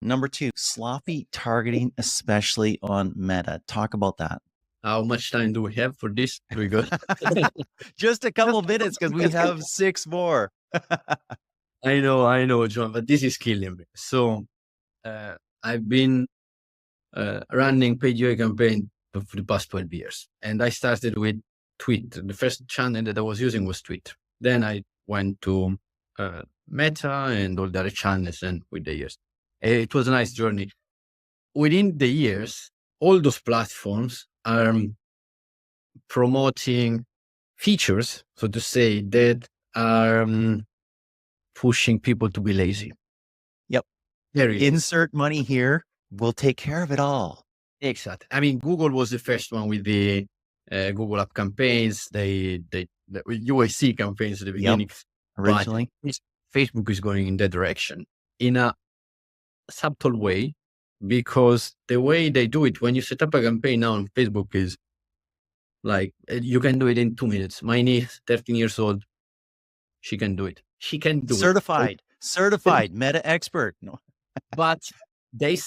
Number two, sloppy targeting, especially on Meta. Talk about that. How much time do we have for this? We go. Just a couple minutes because we have 6 more. I know, John, but this is killing me. So I've been running paid UA campaign for the past 12 years. And I started with Twitter. The first channel that I was using was Twitter. Then I went to Meta and all the other channels, and with the years. It was a nice journey. Within the years, all those platforms are promoting features, so to say, that are pushing people to be lazy. Yep. Insert money here. We'll take care of it all. Exactly. I mean, Google was the first one with the Google App campaigns, the UAC campaigns at the beginning. Originally. But Facebook is going in that direction in a subtle way, because the way they do it, when you set up a campaign now on Facebook, is like, you can do it in 2 minutes. My niece, 13 years old, she can do it. She can do it. Certified Meta expert. No. But they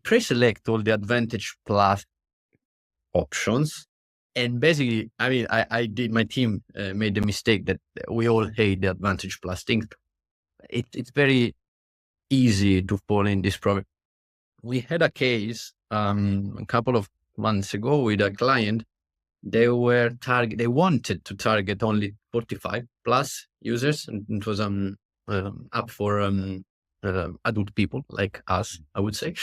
pre-select all the Advantage Plus options. And basically, I mean, my team made the mistake that we all hate the Advantage Plus thing. It's very easy to fall in this problem. We had a case a couple of months ago with a client. They wanted to target only 45 plus users, and it was up for adult people like us, I would say.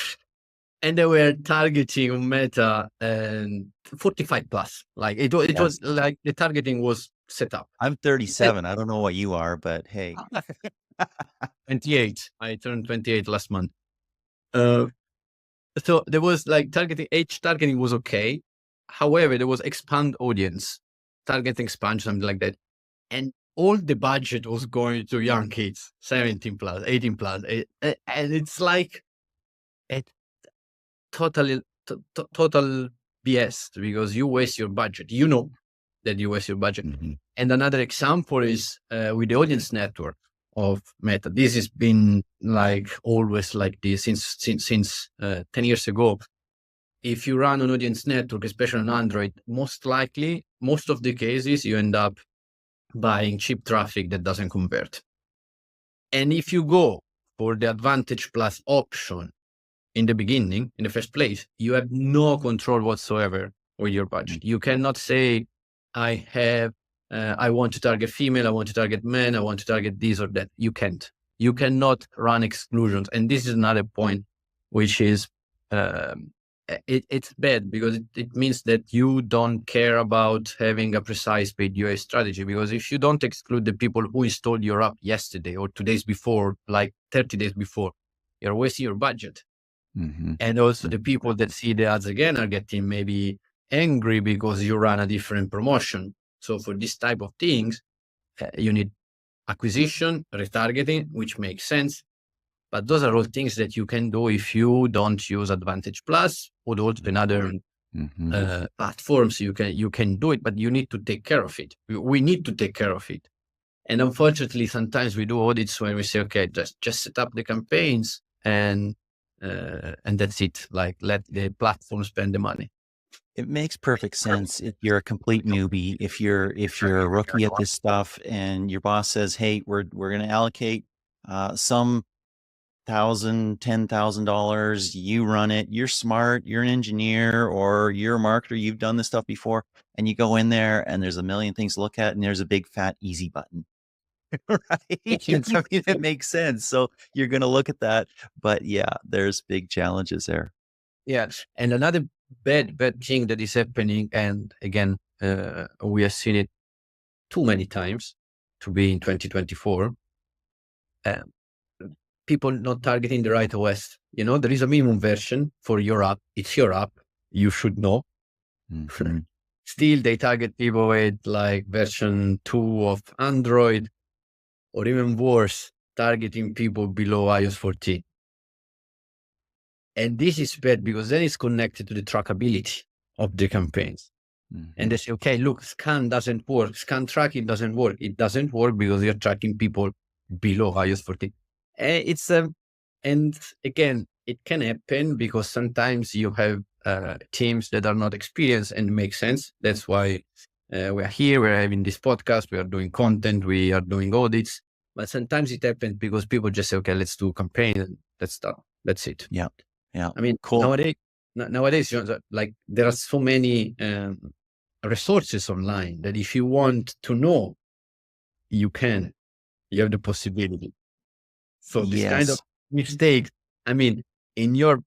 And they were targeting Meta and 45 plus. Like it was like the targeting was set up. I'm 37. I don't know what you are, but hey. 28. I turned 28 last month. So there was like age targeting was okay. However, there was expand audience, targeting expansion, something like that. And all the budget was going to young kids, 17 plus, 18 plus. And it's like total BS, because you waste your budget. You know that you waste your budget. Mm-hmm. And another example is with the audience network of Meta. This has been like always like this since 10 years ago. If you run an audience network, especially on Android, most of the cases you end up buying cheap traffic that doesn't convert. And if you go for the Advantage Plus option in the beginning, in the first place, you have no control whatsoever with your budget. You cannot say, I want to target female, I want to target men, I want to target this or that. You can't. You cannot run exclusions. And this is another point, which is, it's bad, because it means that you don't care about having a precise paid UA strategy. Because if you don't exclude the people who installed your app yesterday or 2 days before, like 30 days before, you're wasting your budget. Mm-hmm. And also the people that see the ads again are getting maybe angry because you run a different promotion. So for this type of things, you need acquisition, retargeting, which makes sense. But those are all things that you can do if you don't use Advantage Plus or also in other platforms. You can do it, but you need to take care of it. We need to take care of it. And unfortunately, sometimes we do audits where we say, okay, just set up the campaigns and that's it. Like, let the platform spend the money. It makes perfect sense if you're a complete newbie, if you're a rookie at this stuff, and your boss says, hey, we're going to allocate some $10,000, you run it, you're smart, you're an engineer, or you're a marketer, you've done this stuff before, and you go in there and there's a million things to look at, and there's a big fat easy button. Right? I mean, it makes sense. So you're going to look at that, but yeah, there's big challenges there. Yeah. And another bad thing that is happening, and again, we have seen it too many times to be in 2024, people not targeting the right OS. You know, there is a minimum version for your app. It's your app. You should know. Mm-hmm. Still, they target people with like version 2 of Android, or even worse, targeting people below iOS 14. And this is bad, because then it's connected to the trackability of the campaigns. Mm-hmm. And they say, okay, look, scan doesn't work. Scan tracking doesn't work. It doesn't work because you're tracking people below iOS 14. And And again, it can happen because sometimes you have teams that are not experienced, and it makes sense. That's why we are here. We're having this podcast. We are doing content. We are doing audits. But sometimes it happens because people just say, okay, let's do a campaign and that's done. That's it. Yeah. Yeah. I mean, cool. nowadays, like there are so many resources online that if you want to know, you have the possibility. So this kind of mistake, I mean, in your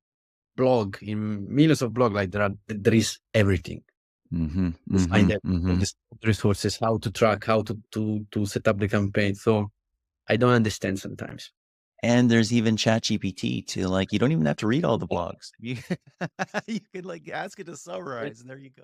blog, in millions of blogs, like there is everything. Find that the resources, how to track, how to set up the campaign. So I don't understand sometimes. And there's even ChatGPT to like, you don't even have to read all the blogs. You could like ask it to summarize, and there you go.